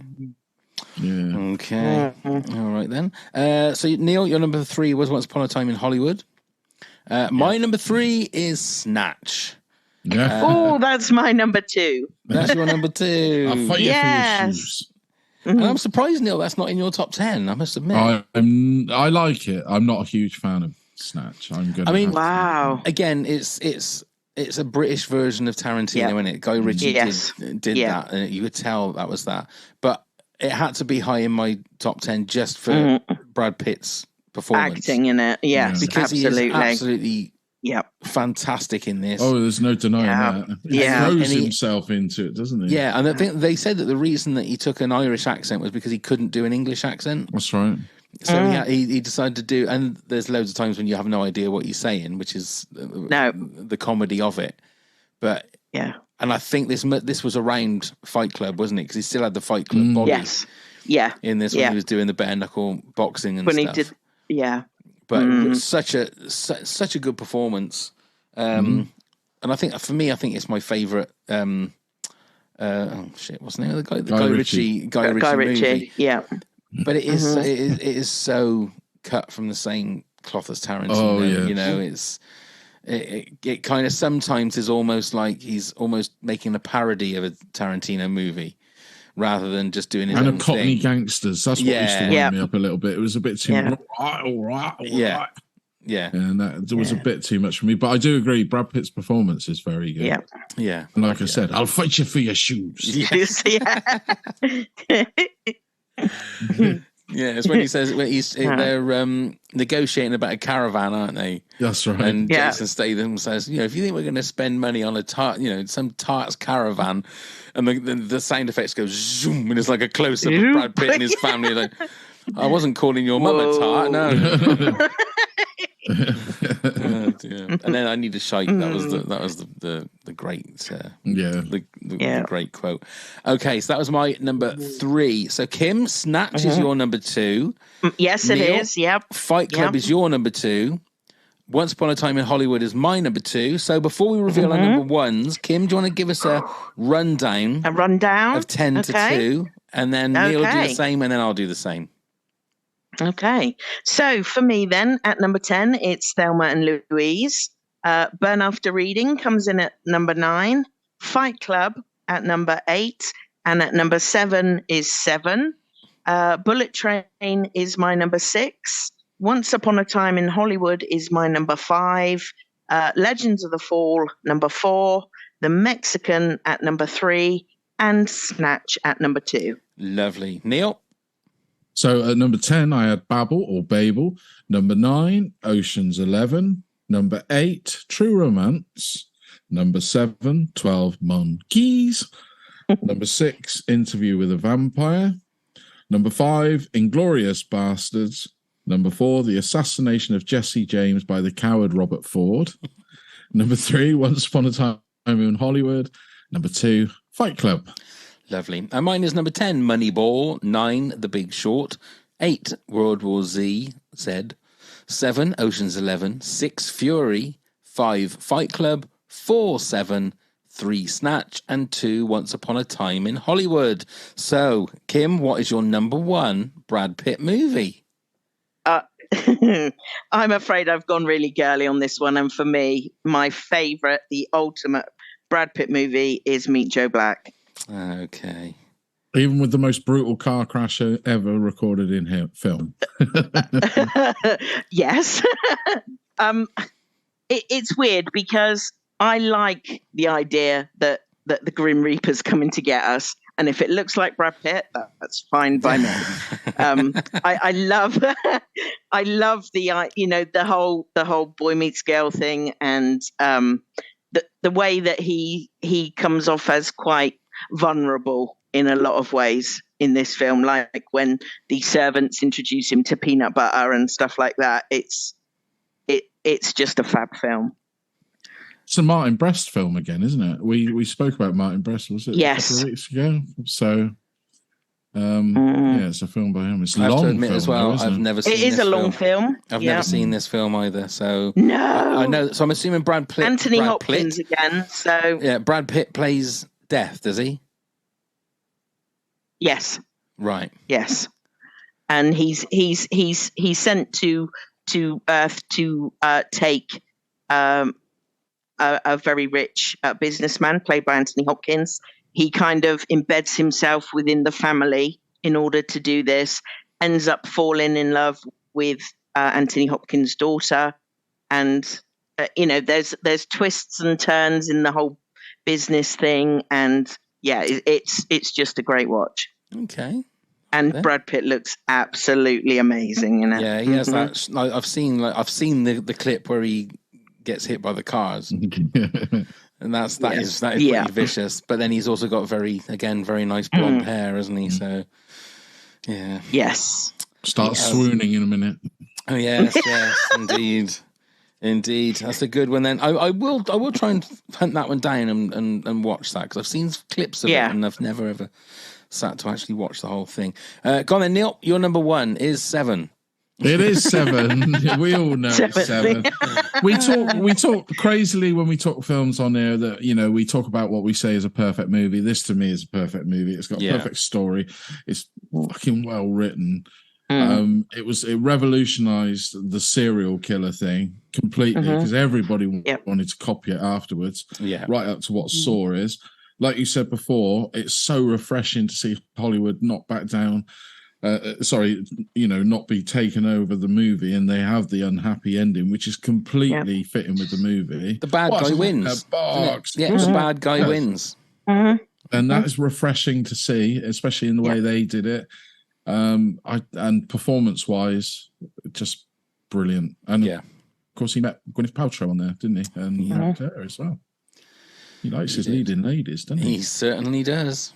Yeah. Okay. All right then. So Neil, your number 3 was Once Upon a Time in Hollywood. My number 3 is Snatch. Yeah. That's my number 2. That's your number 2. I'll fight you for your shoes. And I'm surprised, Neil, that's not in your top 10. I must admit. I like it. I'm not a huge fan of Snatch. Wow. Again, it's a British version of Tarantino, isn't it? Guy Ritchie did that, and you could tell that was that. But it had to be high in my top 10 just for Brad Pitt's performance, acting in it. Yes, because absolutely. he is absolutely fantastic in this. Oh, there's no denying that. He throws and himself into it, doesn't he? Yeah, and I think they said that the reason that he took an Irish accent was because he couldn't do an English accent. That's right. So he decided to do, and there's loads of times when you have no idea what he's saying, which is the comedy of it. But and I think this was around Fight Club, wasn't it? Because he still had the Fight Club body. Yes. Yeah. In this, when he was doing the bare knuckle boxing and stuff. He did, But such a good performance, and I think for me, it's my favourite. What's the name of the guy? Guy Ritchie movie. Yeah. But it is so cut from the same cloth as Tarantino. It kind of sometimes is almost like he's almost making a parody of a Tarantino movie, rather than just doing his own and a Cockney thing. Gangsters. That's what used to wind me up a little bit. It was a bit too all right. Yeah. And that was a bit too much for me. But I do agree, Brad Pitt's performance is very good. Yeah. Yeah. And like I said, I'll fight you for your shoes. Yeah, it's when he says they're negotiating about a caravan, aren't they? That's right. And Jason Statham says, if you think we're going to spend money on a tart, some tart's caravan, and the sound effects go zoom, and it's like a close up of Brad Pitt and his family. Like, I wasn't calling your mum a tart, no. Oh, dear. And then I need a shite. That was the great the great quote. Okay, so that was my number 3. So Kim, Snatch is your number 2. Yes, Neil, it is. Yep. Fight Club is your number 2. Once Upon a Time in Hollywood is my number 2. So before we reveal our number 1s, Kim, do you want to give us a rundown? A rundown of 10 to 2, and then Neil will do the same, and then I'll do the same. Okay, so for me then, at number 10, it's Thelma and Louise. Burn After Reading comes in at number 9. Fight Club at number 8. And at number 7 is 7. Bullet Train is my number 6. Once Upon a Time in Hollywood is my number 5. Legends of the Fall, number 4. The Mexican at number 3. And Snatch at number 2. Lovely. Neil? So at number 10, I had Babel or Babel. Number 9, Ocean's 11. Number 8, True Romance. Number 7, 12 Monkeys. Number 6, Interview with a Vampire. Number 5, Inglourious Bastards. Number 4, The Assassination of Jesse James by the coward Robert Ford. Number 3, Once Upon a Time in Hollywood. Number 2, Fight Club. Lovely. And mine is number 10, Moneyball. 9, The Big Short. 8, World War Z. 7, Ocean's 11. 6, Fury. 5, Fight Club. 4, 7. 3, Snatch. And 2, Once Upon a Time in Hollywood. So, Kim, what is your number 1 Brad Pitt movie? I'm afraid I've gone really girly on this one. And for me, my favourite, the ultimate Brad Pitt movie is Meet Joe Black. Okay. Even with the most brutal car crash ever recorded in film. Yes. It's weird because I like the idea that the Grim Reaper's coming to get us. And if it looks like Brad Pitt, that's fine by me. I love the whole boy meets girl thing, and the way that he comes off as quite vulnerable in a lot of ways in this film, like when the servants introduce him to peanut butter and stuff like that. It's just a fab film. It's a Martin Brest film again, isn't it? We spoke about Martin Brest, was it? Yes. A couple of weeks ago. So yeah, it's a film by him. It's a long film. I have to admit as well, I've never seen it. It is a long film. I've never seen this film either. So no, I know. So I'm assuming Brad Pitt. Anthony Hopkins again. So yeah, Brad Pitt plays Death, does he? Yes. Right. Yes. And he's sent to Earth to take a very rich businessman played by Anthony Hopkins. He kind of embeds himself within the family in order to do this, ends up falling in love with Anthony Hopkins' daughter. And, there's twists and turns in the whole business thing. And yeah, it's just a great watch. Okay. And Brad Pitt looks absolutely amazing in it. Yeah, he has that. I've seen the clip where he gets hit by the cars, and that is pretty vicious. But then he's also got very nice blonde hair, hasn't he? So yeah, yes. Start swooning in a minute. Oh yes, indeed. That's a good one. Then I will try and hunt that one down and watch that, because I've seen clips of it and I've never ever sat to actually watch the whole thing. Go on then, Neil. Your number 1 is 7. It is 7. We all know it's 7. We talk crazily when we talk films on there that, we talk about what we say is a perfect movie. This to me is a perfect movie. It's got a perfect story. It's fucking well written. It revolutionized the serial killer thing completely, because everybody wanted to copy it afterwards. Yeah. Right up to what Saw is. Like you said before, it's so refreshing to see Hollywood not back down. not be taken over the movie, and they have the unhappy ending, which is completely fitting with the movie. The bad guy wins. Yeah, the bad guy wins. Mm-hmm. And that is refreshing to see, especially in the way they did it. And performance-wise, just brilliant. And of course, he met Gwyneth Paltrow on there, didn't he? And he liked her as well. He likes his leading ladies, doesn't he? He certainly does.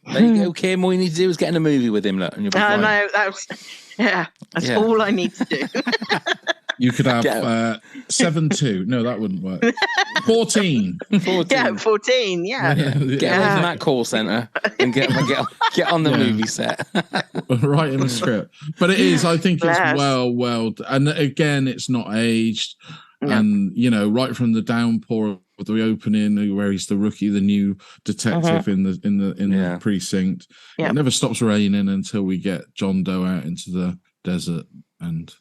There you go, Kim. All you need to do is get in a movie with him. Look, and you'll be fine. No, that's all I need to do. You could have 7-2. No, that wouldn't work. 14. Yeah, 14. Yeah. Get away from that call centre and get on the movie set. Right in the script. But it is, I think it's well, and again, it's not aged. No. And, right from the downpour of the opening where he's the rookie, the new detective in the precinct. It never stops raining until we get John Doe out into the desert, and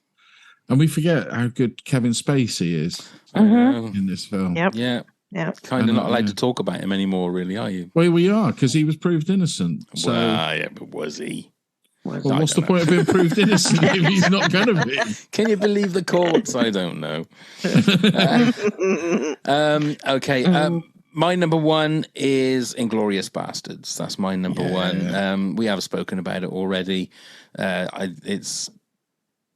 we forget how good Kevin Spacey is in this film. Yep. Yeah. Kind of not allowed to talk about him anymore, really, are you? Well, we are, because he was proved innocent. So. But was he? Well, what's the point of being proved innocent if he's not going to be? Can you believe the courts? I don't know. Okay. My number one is Inglourious Bastards. That's my number one. We have spoken about it already. It's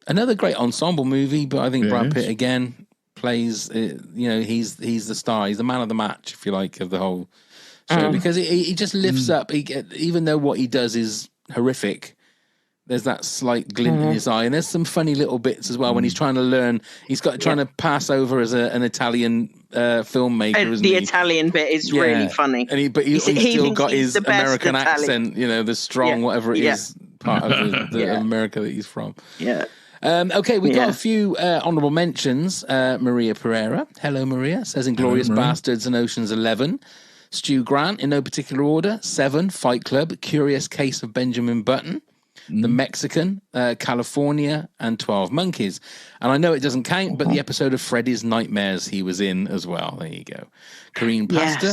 another great ensemble movie, but I think Brad Pitt again plays. He's the star. He's the man of the match, if you like, of the whole show, because he just lifts up. Even though what he does is horrific, there's that slight glint in his eye, and there's some funny little bits as well when he's trying to learn. He's trying to pass over as an Italian filmmaker. Isn't the he? Italian bit is really funny, and he's still got his American accent. The strong whatever it is part of the America that he's from. Yeah. Okay, we got a few honourable mentions. Maria Pereira, hello Maria, says Inglourious Bastards and Ocean's 11. Stu Grant, in no particular order, 7, Fight Club, Curious Case of Benjamin Button, The Mexican, California, and 12 Monkeys. And I know it doesn't count, but the episode of Freddy's Nightmares he was in as well. There you go. Karine Pasta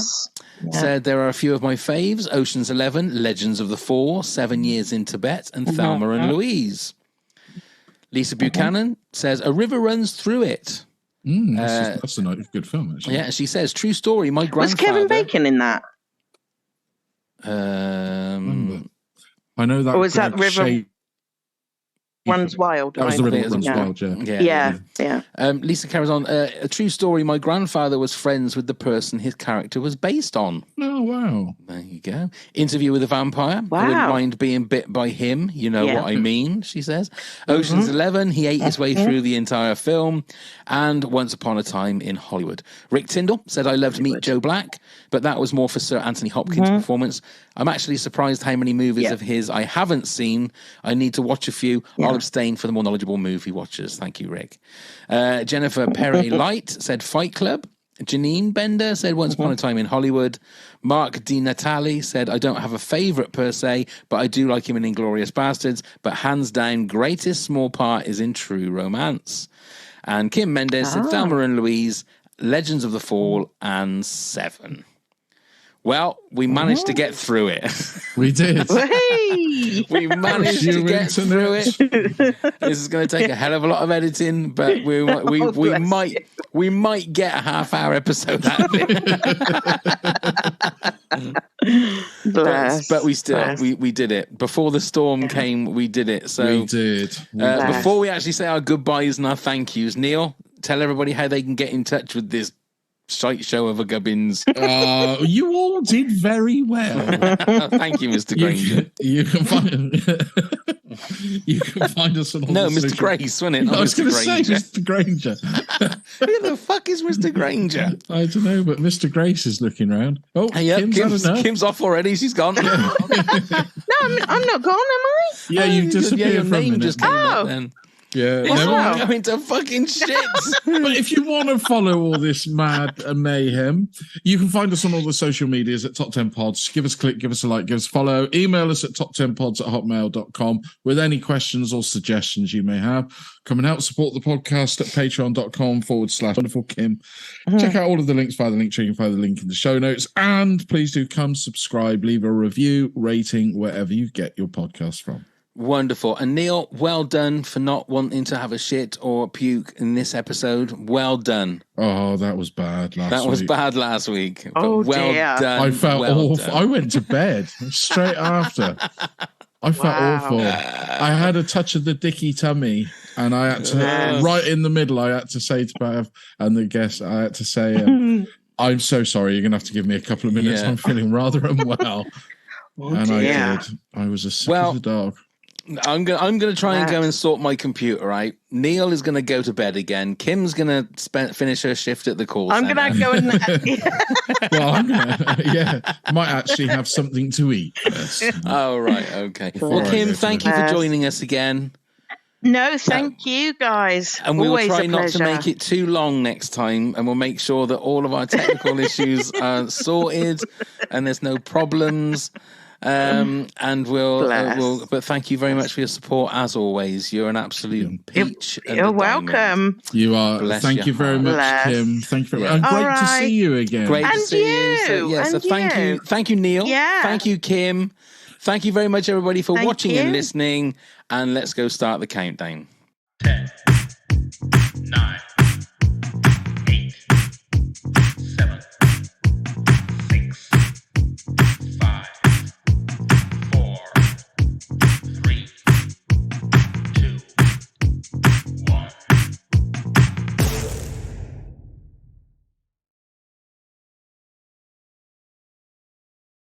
said there are a few of my faves, Ocean's 11, Legends of the Fall, 7 Years in Tibet, and Thelma and Louise. Lisa Buchanan says, A River Runs Through It. That's a good film, actually. Yeah, she says, true story, my grandfather... Was Kevin Bacon in that? I know that... Or was that River Runs Wild? That was the River Runs Wild, yeah. Lisa carries on, a true story, my grandfather was friends with the person his character was based on. Oh, wow. There you go. Interview with a Vampire. Wow. I wouldn't mind being bit by him. You know what I mean, she says. Ocean's 11, he ate his way through the entire film. And Once Upon a Time in Hollywood. Rick Tyndall said, I loved Meet Joe Black, but that was more for Sir Anthony Hopkins' performance. I'm actually surprised how many movies of his I haven't seen. I need to watch a few. I'll abstain for the more knowledgeable movie watchers. Thank you, Rick. Jennifer Perret Light said Fight Club. Janine Bender said Once Upon a Time in Hollywood. Mark Di Natale said, I don't have a favourite per se, but I do like him in Inglourious Bastards, but hands down, greatest small part is in True Romance. And Kim Mendes said Thelma and Louise, Legends of the Fall, and 7. Well, we managed to get through it. We did. We managed to get through it. This is going to take a hell of a lot of editing, but we might get a half-hour episode out of it. But we still we did it. Before the storm came, we did it. So we did. Before we actually say our goodbyes and our thank yous, Neil, tell everybody how they can get in touch with this shite show of a gubbins. You all did very well. Thank you, Mr. Granger. You can find us on all Mr. Grace, wasn't it? I was going to say Mr. Granger. Who the fuck is Mr. Granger? I don't know, but Mr. Grace is looking around. Oh, Kim's off already. She's gone. No, I'm not gone, am I? Yeah, you disappeared your from name just came up then. Yeah, we're going to fucking shit. But if you want to follow all this mad mayhem, you can find us on all the social medias at Top 10 Pods. Give us a click, give us a like, give us a follow. Email us at top10pods@hotmail.com with any questions or suggestions you may have. Come and help support the podcast at patreon.com/wonderful Kim. Check out all of the links via the link tree. You can find the link in the show notes. And please do come subscribe, leave a review, rating, wherever you get your podcast from. Wonderful. And Neil, well done for not wanting to have a shit or puke in this episode. Well done. Oh, that was bad last week. That was bad last week. Oh, well dear. done. I felt well awful. done. I went to bed straight after. I felt awful. I had a touch of the dicky tummy, and I had to, right in the middle, I had to say to Bev and the guest, I had to say, I'm so sorry. You're going to have to give me a couple of minutes. I'm feeling rather unwell. And I did. I was as sick as a dog. I'm gonna try and go and sort my computer out. Neil is gonna go to bed again. Kim's gonna finish her shift at the call I'm center. gonna go and Well, I'm gonna might actually have something to eat first. Oh right, okay. Before Well, I Kim, go to thank you for joining us again. No, thank you guys. And we will Always try a not to pleasure. make it too long next time, and we'll make sure that all of our technical issues are sorted and there's no problems. And we'll but thank you very much for your support as always. You're an absolute peach. You're welcome. You are. Bless Thank your you very heart. much, Bless. Kim. Thank you very much. And All great to right. see you again. Great to And see you. So, you. so And thank you. you. Thank you, Neil. Yeah. Thank you, Kim. Thank you very much, everybody, for Thank watching and you. listening. And let's go start the countdown. 10, 9,